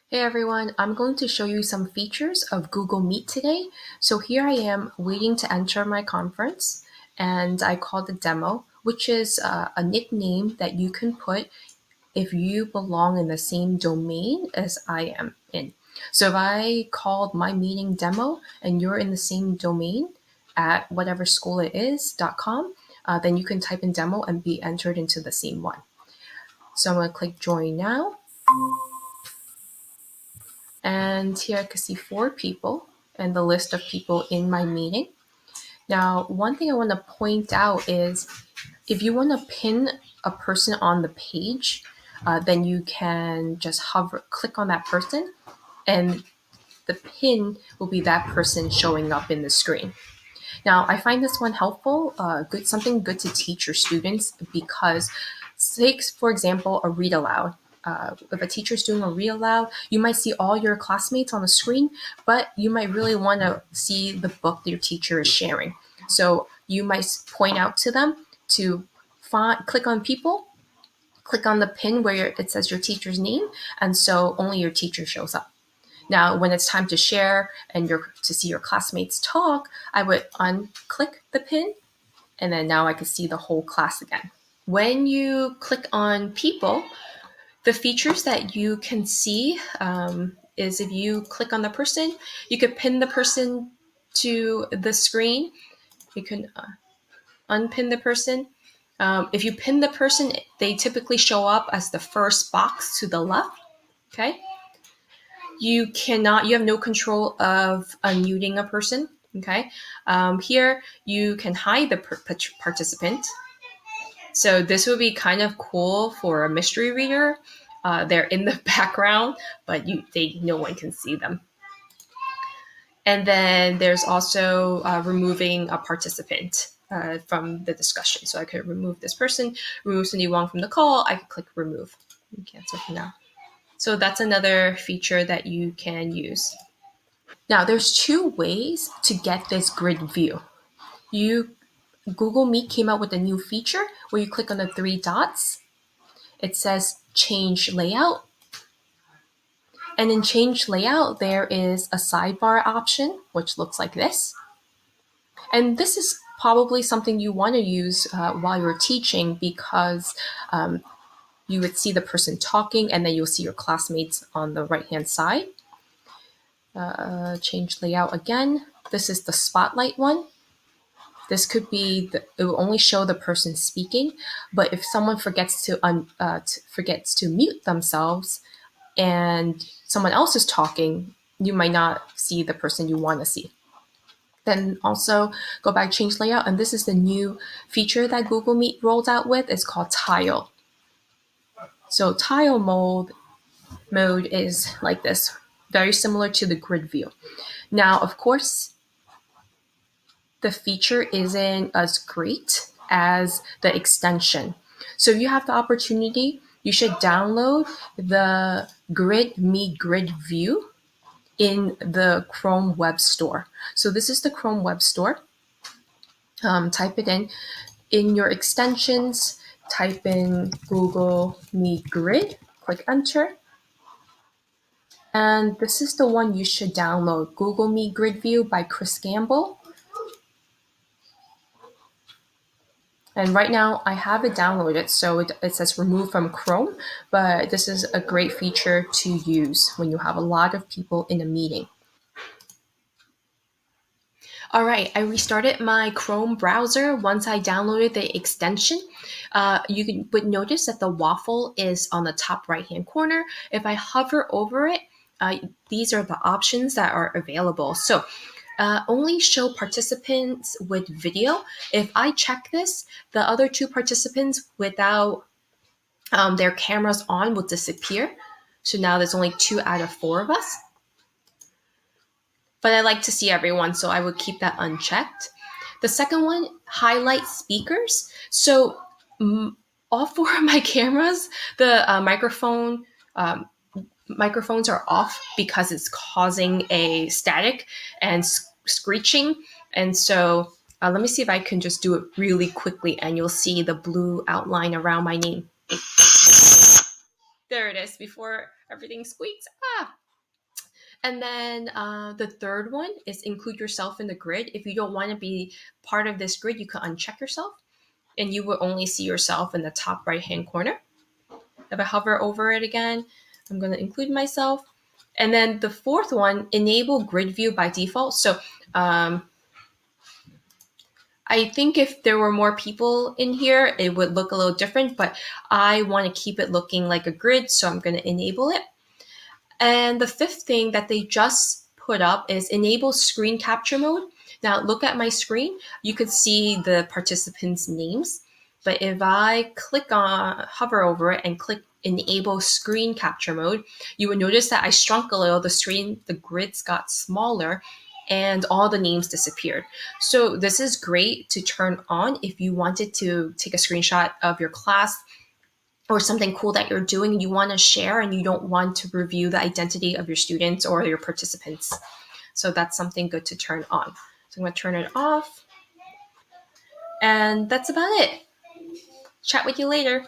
Hey everyone, I'm going to show you some features of Google Meet today. So here I am waiting to enter my conference, and I called the demo, which is a nickname that you can put if you belong in the same domain as I am in. So if I called my meeting demo and you're in the same domain at whatever school it is, .com, then you can type in demo and be entered into the same one. So I'm going to click join now. And here I can see 4 people and the list of people in my meeting. Now, one thing I want to point out is if you want to pin a person on the page, then you can just click on that person, and the pin will be that person showing up in the screen. Now, I find this one helpful, something good to teach your students because, take for example, a read aloud. If a teacher's doing a read aloud, you might see all your classmates on the screen, but you might really want to see the book that your teacher is sharing. So you might point out to them to click on people, click on the pin where it says your teacher's name, and so only your teacher shows up. Now, when it's time to share and to see your classmates talk, I would unclick the pin, and then now I can see the whole class again. When you click on people, the features that you can see is if you click on the person, you could pin the person to the screen. You can unpin the person. If you pin the person, they typically show up as the first box to the left. Okay. You have no control of unmuting a person. Okay. Here you can hide the participant. So this would be kind of cool for a mystery reader. They're in the background, but no one can see them. And then there's also removing a participant from the discussion. So I could remove this person, remove Cindy Wong from the call. I could click remove and cancel for now. So that's another feature that you can use. Now, there's 2 ways to get this grid view. Google Meet came out with a new feature where you click on the 3 dots. It says change layout. And in change layout, there is a sidebar option, which looks like this. And this is probably something you want to use while you're teaching because you would see the person talking and then you'll see your classmates on the right-hand side. Change layout again. This is the spotlight one. This could be it will only show the person speaking, but if someone forgets to mute themselves and someone else is talking, you might not see the person you want to see. Then also go back, change layout, and this is the new feature that Google Meet rolled out with. It's called tile. So tile mode is like this, very similar to the grid view. Now, of course, the feature isn't as great as the extension. So if you have the opportunity, you should download the Meet Grid View in the Chrome Web Store. So this is the Chrome Web Store. Type it in your extensions, type in Google Meet Grid, click enter. And this is the one you should download, Google Meet Grid View by Chris Gamble. And right now I have it downloaded, so it says remove from Chrome, but this is a great feature to use when you have a lot of people in a meeting. All right, I restarted my Chrome browser once I downloaded the extension. Would notice that the waffle is on the top right-hand corner. If I hover over it, these are the options that are available. So only show participants with video. If I check this, the other 2 participants without their cameras on will disappear. So now there's only 2 out of 4 of us. But I like to see everyone, so I would keep that unchecked. The second one, highlight speakers. So all 4 of my cameras, the microphones are off because it's causing a static and screeching. And so let me see if I can just do it really quickly and you'll see the blue outline around my name. There it is before everything squeaks. And then the third one is include yourself in the grid. If you don't want to be part of this grid, you can uncheck yourself and you will only see yourself in the top right hand corner. If I hover over it again, I'm going to include myself. And then the fourth one, enable grid view by default. So I think if there were more people in here, it would look a little different, but I want to keep it looking like a grid, so I'm going to enable it. And the fifth thing that they just put up is enable screen capture mode. Now look at my screen, you could see the participants' names, but if I hover over it and click enable screen capture mode, you would notice that I shrunk a little, the grids got smaller, and all the names disappeared. So this is great to turn on if you wanted to take a screenshot of your class or something cool that you're doing and you want to share and you don't want to review the identity of your students or your participants. So that's something good to turn on. So I'm going to turn it off. And that's about it. Chat with you later.